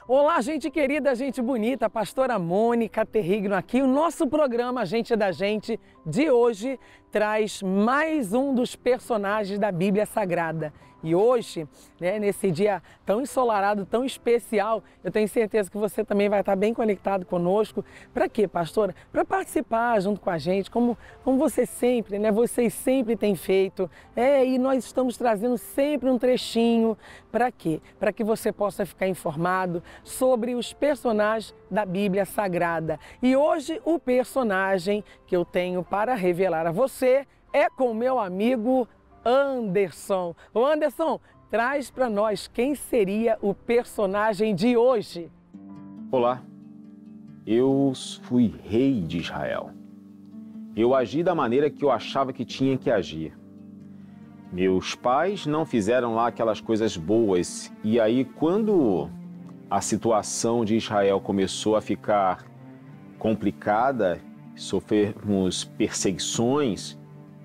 Olá, gente querida, gente bonita, pastora Mônica Terrigno aqui. O nosso programa Gente da Gente de hoje traz mais um dos personagens da Bíblia Sagrada. E hoje, nesse dia tão ensolarado, tão especial, eu tenho certeza que você também vai estar bem conectado conosco. Para quê, pastora? Para participar junto com a gente, como você sempre, vocês sempre têm feito. E nós estamos trazendo sempre um trechinho. Para quê? Para que você possa ficar informado sobre os personagens da Bíblia Sagrada. E hoje o personagem que eu tenho para revelar a você é com meu amigo Anderson. Ô Anderson, traz para nós quem seria o personagem de hoje. Olá, eu fui rei de Israel. Eu agi da maneira que eu achava que tinha que agir. Meus pais não fizeram lá aquelas coisas boas. E aí, quando a situação de Israel começou a ficar complicada, sofrermos perseguições,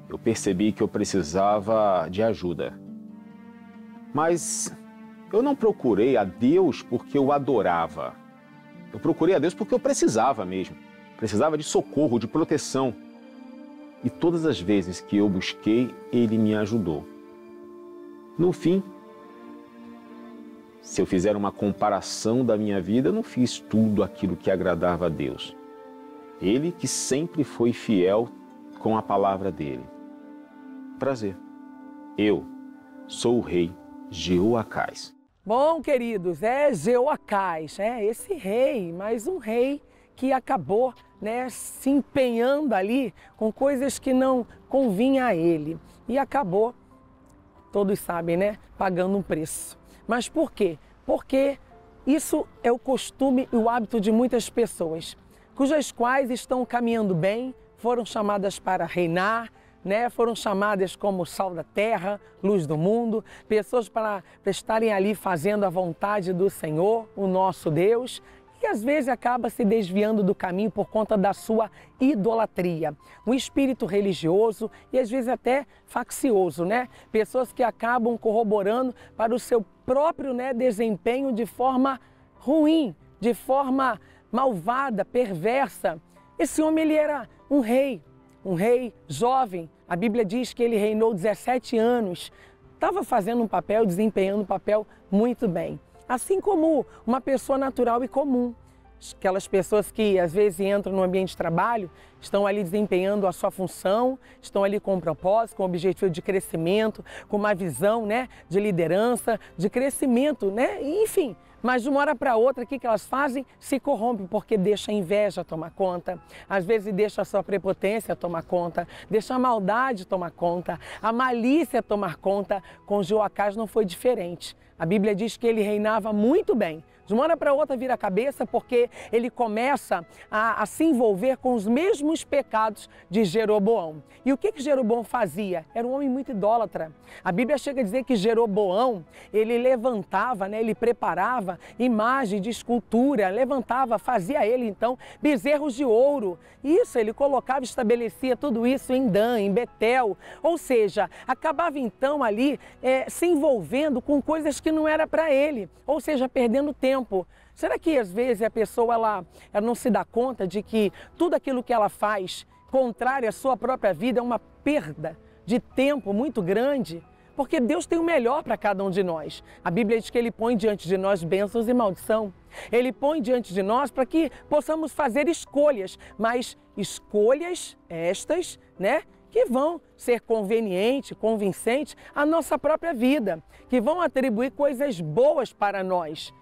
eu percebi que eu precisava de ajuda. Mas eu não procurei a Deus porque eu adorava. Eu procurei a Deus porque eu precisava mesmo. Precisava de socorro, de proteção. E todas as vezes que eu busquei, Ele me ajudou. No fim, se eu fizer uma comparação da minha vida, eu não fiz tudo aquilo que agradava a Deus. Ele que sempre foi fiel com a palavra dele. Prazer, eu sou o rei Jeoacás. Bom, queridos, Jeoacás, esse rei, mais um rei que acabou se empenhando ali com coisas que não convinham a ele. E acabou, todos sabem, pagando um preço. Mas por quê? Porque isso é o costume e o hábito de muitas pessoas, cujas quais estão caminhando bem, foram chamadas para reinar, foram chamadas como sal da terra, luz do mundo, pessoas para estarem ali fazendo a vontade do Senhor, o nosso Deus, e às vezes acaba se desviando do caminho por conta da sua idolatria. Um espírito religioso e às vezes até faccioso, Pessoas que acabam corroborando para o seu próprio desempenho de forma ruim, de forma malvada, perversa. Esse homem, ele era um rei jovem. A Bíblia diz que ele reinou 17 anos. Estava fazendo um papel, desempenhando um papel muito bem. Assim como uma pessoa natural e comum. Aquelas pessoas que às vezes entram no ambiente de trabalho, estão ali desempenhando a sua função, estão ali com um propósito, com um objetivo de crescimento, com uma visão de liderança, de crescimento, enfim. Mas de uma hora para outra, o que elas fazem? Se corrompem porque deixa a inveja tomar conta, às vezes deixa a sua prepotência tomar conta, deixa a maldade tomar conta, a malícia tomar conta. Com Jeoacás não foi diferente. A Bíblia diz que ele reinava muito bem. De uma hora para outra vira a cabeça porque ele começa a se envolver com os mesmos pecados de Jeroboão. E o que Jeroboão fazia? Era um homem muito idólatra. A Bíblia chega a dizer que Jeroboão, ele levantava, ele preparava imagem de escultura, fazia ele então bezerros de ouro. Isso, ele colocava, estabelecia tudo isso em Dan, em Betel. Ou seja, acabava então ali se envolvendo com coisas que não era para ele. Ou seja, perdendo tempo. Será que às vezes a pessoa ela não se dá conta de que tudo aquilo que ela faz contrário à sua própria vida é uma perda de tempo muito grande? Porque Deus tem o melhor para cada um de nós. A Bíblia diz que Ele põe diante de nós bênçãos e maldição. Ele põe diante de nós para que possamos fazer escolhas, mas escolhas estas, que vão ser convenientes, convincentes à nossa própria vida, que vão atribuir coisas boas para nós.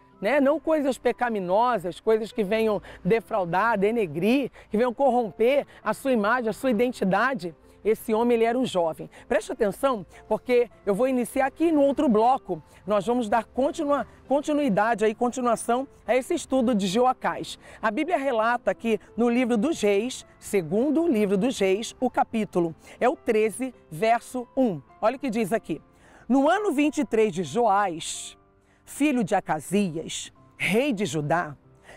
Não coisas pecaminosas, coisas que venham defraudar, denegrir, que venham corromper a sua imagem, a sua identidade. Esse homem, ele era um jovem. Preste atenção, porque eu vou iniciar aqui no outro bloco. Nós vamos dar continuação a esse estudo de Jeoacás. A Bíblia relata aqui no livro dos Reis, segundo livro dos Reis, o capítulo é o 13, verso 1. Olha o que diz aqui. No ano 23 de Joás, filho de Acasias, rei de Judá,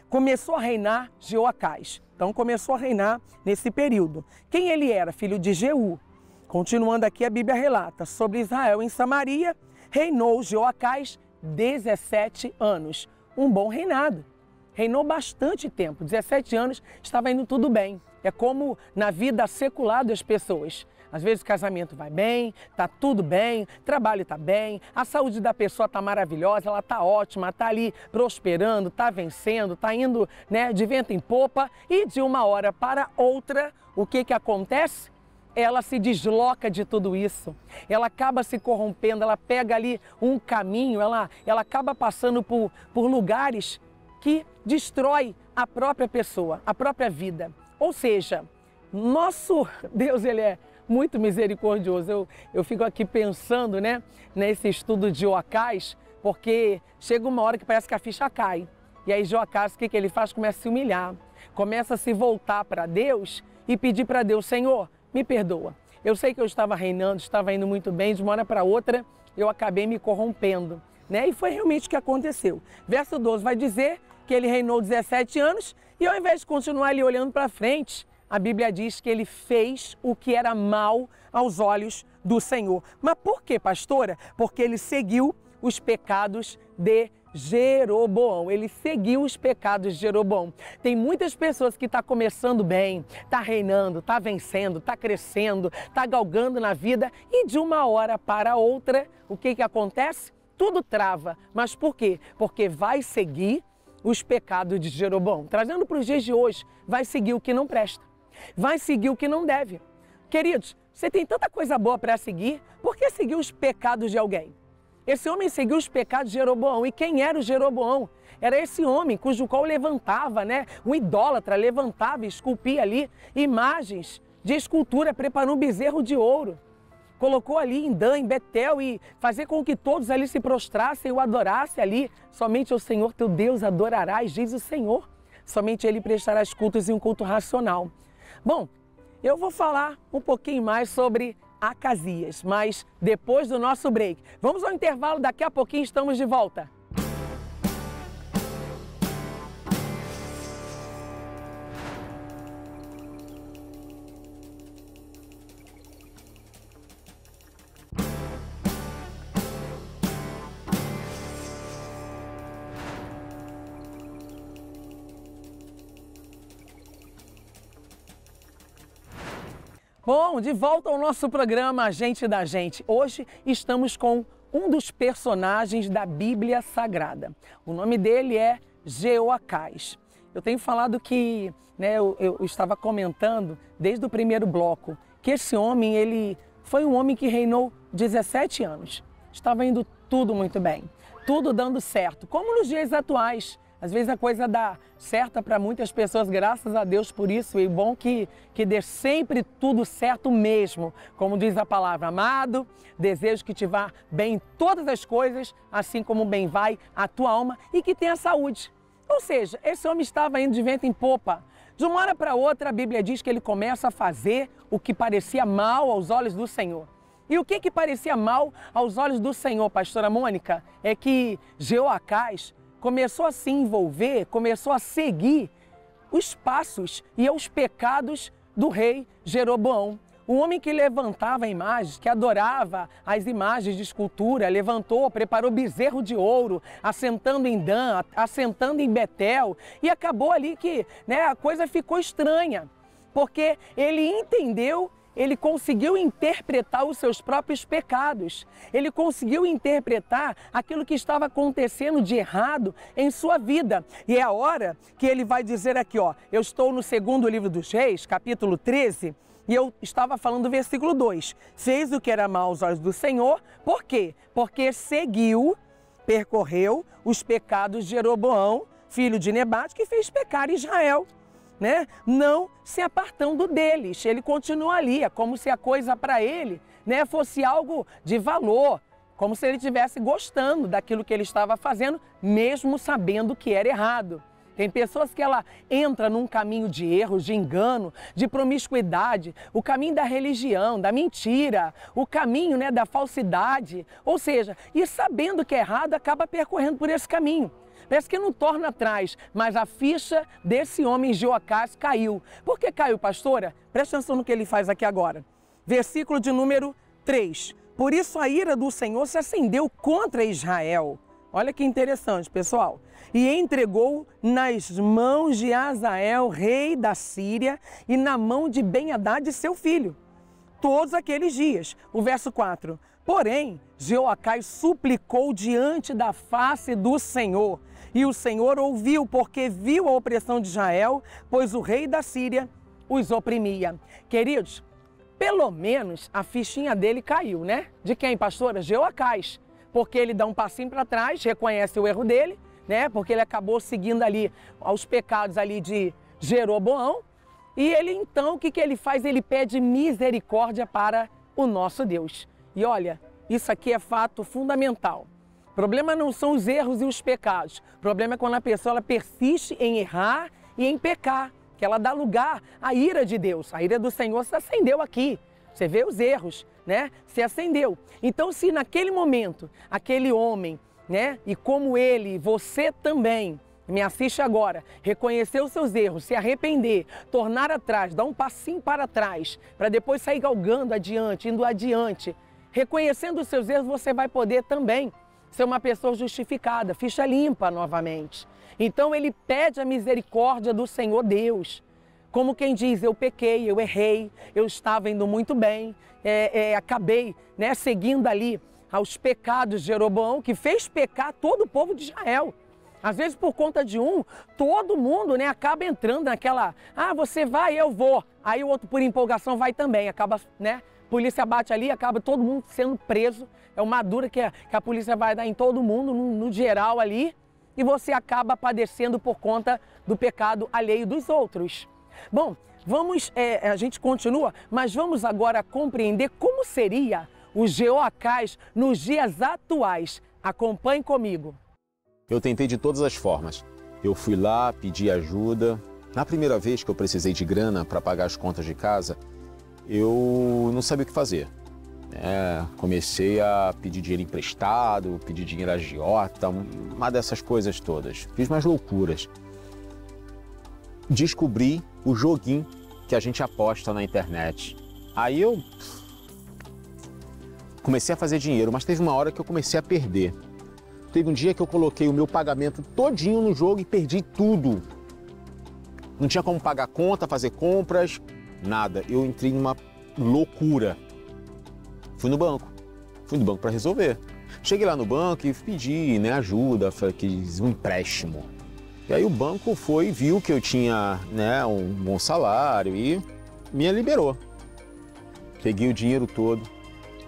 começou a reinar Jeoacás. Então começou a reinar nesse período. Quem ele era? Filho de Jeú. Continuando aqui, a Bíblia relata sobre Israel em Samaria, reinou Jeoacás 17 anos. um bom reinado. Reinou bastante tempo, 17 anos, estava indo tudo bem. É como na vida secular das pessoas. Às vezes o casamento vai bem, está tudo bem, trabalho está bem, a saúde da pessoa está maravilhosa, ela está ótima, está ali prosperando, está vencendo, está indo, né, de vento em popa, e de uma hora para outra, o que acontece? Ela se desloca de tudo isso, ela acaba se corrompendo, ela pega ali um caminho, ela acaba passando por lugares que destrói a própria pessoa, a própria vida. Ou seja, nosso Deus, ele é muito misericordioso. Eu fico aqui pensando, né, nesse estudo de Joacás, porque chega uma hora que parece que a ficha cai. E aí Joacás, o que ele faz? Começa a se humilhar, começa a se voltar para Deus e pedir para Deus: Senhor, me perdoa. Eu sei que eu estava reinando, estava indo muito bem, de uma hora para outra eu acabei me corrompendo, né? E foi realmente o que aconteceu. Verso 12 vai dizer que ele reinou 17 anos e ao invés de continuar ali olhando para frente, a Bíblia diz que ele fez o que era mal aos olhos do Senhor. Mas por quê, pastora? Porque ele seguiu os pecados de Jeroboão. Ele seguiu os pecados de Jeroboão. Tem muitas pessoas que estão começando bem, está reinando, está vencendo, está crescendo, está galgando na vida e de uma hora para outra, o que acontece? Tudo trava. Mas por quê? Porque vai seguir os pecados de Jeroboão. Trazendo para os dias de hoje, vai seguir o que não presta. Vai seguir o que não deve. Queridos, você tem tanta coisa boa para seguir, por que seguir os pecados de alguém? Esse homem seguiu os pecados de Jeroboão. E quem era o Jeroboão? Era esse homem cujo qual levantava, né? Um idólatra levantava e esculpia ali imagens de escultura, preparou um bezerro de ouro. Colocou ali em Dan, em Betel, e fazer com que todos ali se prostrassem e o adorassem ali. Somente o Senhor teu Deus adorarás, diz o Senhor. Somente Ele prestará cultos e um culto racional. Bom, eu vou falar um pouquinho mais sobre Acasias, mas depois do nosso break. Vamos ao intervalo, daqui a pouquinho estamos de volta. Bom, de volta ao nosso programa Gente da Gente. Hoje estamos com um dos personagens da Bíblia Sagrada. O nome dele é Joacás. Eu tenho falado que, né, eu estava comentando desde o primeiro bloco, que esse homem, ele foi um homem que reinou 17 anos. Estava indo tudo muito bem, tudo dando certo, como nos dias atuais. Às vezes a coisa dá certa para muitas pessoas, graças a Deus por isso, e bom que dê sempre tudo certo mesmo. Como diz a palavra, amado, desejo que te vá bem em todas as coisas, assim como bem vai a tua alma e que tenha saúde. Ou seja, esse homem estava indo de vento em popa. De uma hora para outra, a Bíblia diz que ele começa a fazer o que parecia mal aos olhos do Senhor. E o que parecia mal aos olhos do Senhor, pastora Mônica? É que Joacás começou a se envolver, começou a seguir os passos e os pecados do rei Jeroboão. Um homem que levantava imagens, que adorava as imagens de escultura, levantou, preparou bezerro de ouro, assentando em Dan, assentando em Betel, e acabou ali que, né, a coisa ficou estranha, porque ele entendeu. Ele conseguiu interpretar os seus próprios pecados. Ele conseguiu interpretar aquilo que estava acontecendo de errado em sua vida. E é a hora que ele vai dizer aqui, ó, eu estou no segundo livro dos Reis, capítulo 13, e eu estava falando do versículo 2. Fez o que era mal aos olhos do Senhor. Por quê? Porque percorreu os pecados de Jeroboão, filho de Nebate, que fez pecar Israel. Né? Não se apartando deles, ele continua ali, é como se a coisa para ele, né, fosse algo de valor, como se ele estivesse gostando daquilo que ele estava fazendo, mesmo sabendo que era errado. Tem pessoas que ela entra num caminho de erro, de engano, de promiscuidade, o caminho da religião, da mentira, o caminho, né, da falsidade, ou seja, e sabendo que é errado, acaba percorrendo por esse caminho. Parece que não torna atrás, mas a ficha desse homem Joacás caiu. Por que caiu, pastora? Presta atenção no que ele faz aqui agora. Versículo de número 3. Por isso a ira do Senhor se acendeu contra Israel, Olha que interessante, pessoal. E entregou nas mãos de Azael, rei da Síria, e na mão de Ben-Hadad, seu filho, todos aqueles dias. O verso 4. Porém, Jeoacás suplicou diante da face do Senhor, e o Senhor ouviu, porque viu a opressão de Israel, pois o rei da Síria os oprimia. Queridos, pelo menos a fichinha dele caiu, né? De quem, pastora? Jeoacás. Porque ele dá um passinho para trás, reconhece o erro dele, né? Porque ele acabou seguindo ali aos pecados ali de Jeroboão. E ele então, o que ele faz? Ele pede misericórdia para o nosso Deus. E olha, isso aqui é fato fundamental. O problema não são os erros e os pecados. O problema é quando a pessoa ela persiste em errar e em pecar, que ela dá lugar à ira de Deus. A ira do Senhor se acendeu aqui. Você vê os erros, né? Se acendeu. Então, se naquele momento, aquele homem, né? E como ele, você também, me assiste agora, reconhecer os seus erros, se arrepender, tornar atrás, dar um passinho para trás, para depois sair galgando adiante, indo adiante. Reconhecendo os seus erros, você vai poder também ser uma pessoa justificada, ficha limpa novamente. Então, ele pede a misericórdia do Senhor Deus. Como quem diz, eu pequei, eu errei, eu estava indo muito bem, acabei, né, seguindo ali aos pecados de Jeroboão, que fez pecar todo o povo de Israel. Às vezes, por conta de um, todo mundo, né, acaba entrando naquela, você vai, eu vou. Aí o outro, por empolgação, vai também. Acaba, né, polícia bate ali, acaba todo mundo sendo preso. É uma dura que a polícia vai dar em todo mundo, no geral ali, e você acaba padecendo por conta do pecado alheio dos outros. Bom, a gente continua, mas vamos agora compreender como seria o Jeoacás nos dias atuais. Acompanhe comigo. Eu tentei de todas as formas. Eu fui lá, pedi ajuda. Na primeira vez que eu precisei de grana para pagar as contas de casa, eu não sabia o que fazer. Comecei a pedir dinheiro emprestado, pedir dinheiro a agiota, uma dessas coisas todas. Fiz umas loucuras. Descobri o joguinho que a gente aposta na internet. Aí eu comecei a fazer dinheiro, mas teve uma hora que eu comecei a perder. Teve um dia que eu coloquei o meu pagamento todinho no jogo e perdi tudo. Não tinha como pagar conta, fazer compras, nada. Eu entrei numa loucura. Fui no banco para resolver. Cheguei lá no banco e pedi, né, ajuda, quis um empréstimo. E aí o banco viu que eu tinha, né, um bom salário e me liberou. Peguei o dinheiro todo,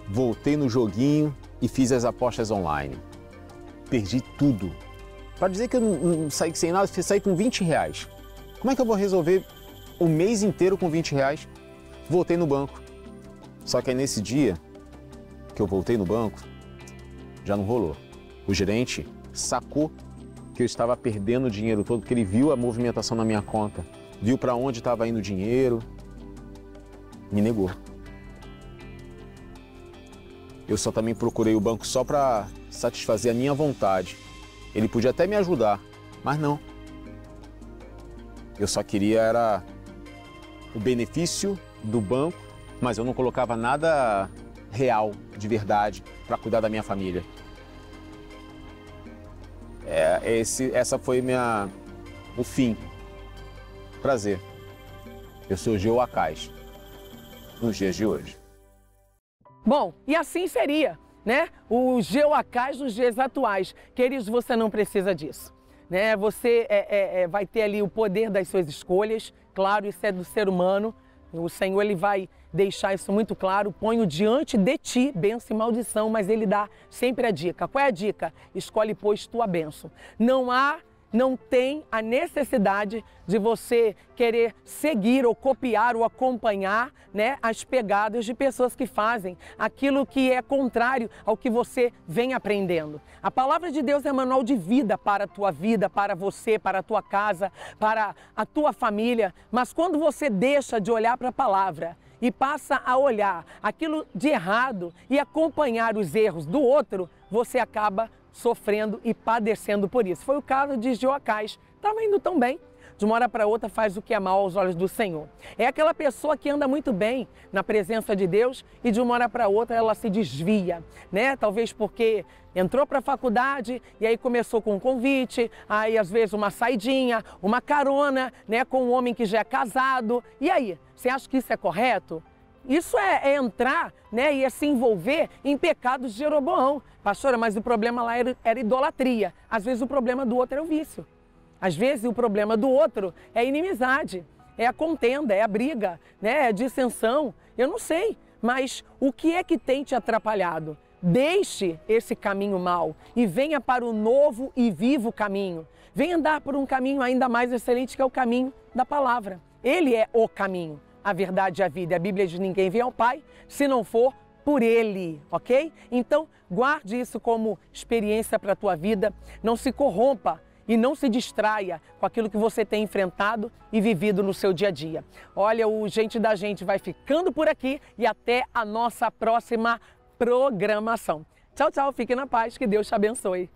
voltei no joguinho e fiz as apostas online. Perdi tudo. Para dizer que eu não saí sem nada, saí com 20 reais. Como é que eu vou resolver o mês inteiro com 20 reais? Voltei no banco. Só que aí nesse dia que eu voltei no banco, já não rolou. O gerente sacou que eu estava perdendo o dinheiro todo, porque ele viu a movimentação na minha conta, viu para onde estava indo o dinheiro, me negou. Eu só também procurei o banco só para satisfazer a minha vontade. Ele podia até me ajudar, mas não. Eu só queria era o benefício do banco, mas eu não colocava nada real, de verdade, para cuidar da minha família. Essa foi o fim. Prazer. Eu sou Jeoacás, nos dias de hoje. Bom, e assim seria, né? O Jeoacás nos dias atuais. Queridos, você não precisa disso, né? Você vai ter ali o poder das suas escolhas. Claro, isso é do ser humano. O Senhor, ele vai deixar isso muito claro. Ponho diante de ti bênção e maldição, mas ele dá sempre a dica. Qual é a dica? Escolhe, pois, tua bênção. Não tem a necessidade de você querer seguir ou copiar ou acompanhar, né, as pegadas de pessoas que fazem aquilo que é contrário ao que você vem aprendendo. A palavra de Deus é manual de vida para a tua vida, para você, para a tua casa, para a tua família. Mas quando você deixa de olhar para a palavra e passa a olhar aquilo de errado e acompanhar os erros do outro, você acaba sofrendo e padecendo por isso. Foi o caso de Jeoacás. Estava indo tão bem. de uma hora para outra faz o que é mal aos olhos do Senhor. É aquela pessoa que anda muito bem na presença de Deus e de uma hora para outra ela se desvia, né? Talvez porque entrou para a faculdade e aí começou com um convite, aí às vezes uma saidinha, uma carona, né, com um homem que já é casado. E aí, você acha que isso é correto? Isso é entrar, né, e é se envolver em pecados de Jeroboão. Pastora, mas o problema lá era idolatria. Às vezes o problema do outro é o vício. Às vezes o problema do outro é a inimizade, é a contenda, é a briga, né, é a dissensão. Eu não sei, mas o que é que tem te atrapalhado? Deixe esse caminho mau e venha para o novo e vivo caminho. Venha andar por um caminho ainda mais excelente, que é o caminho da palavra. Ele é o caminho, a verdade e a vida. A Bíblia diz: ninguém vem ao Pai se não for por Ele, ok? Então, guarde isso como experiência para a tua vida. Não se corrompa e não se distraia com aquilo que você tem enfrentado e vivido no seu dia a dia. Olha, o Gente da Gente vai ficando por aqui e até a nossa próxima programação. Tchau, tchau. Fique na paz. Que Deus te abençoe.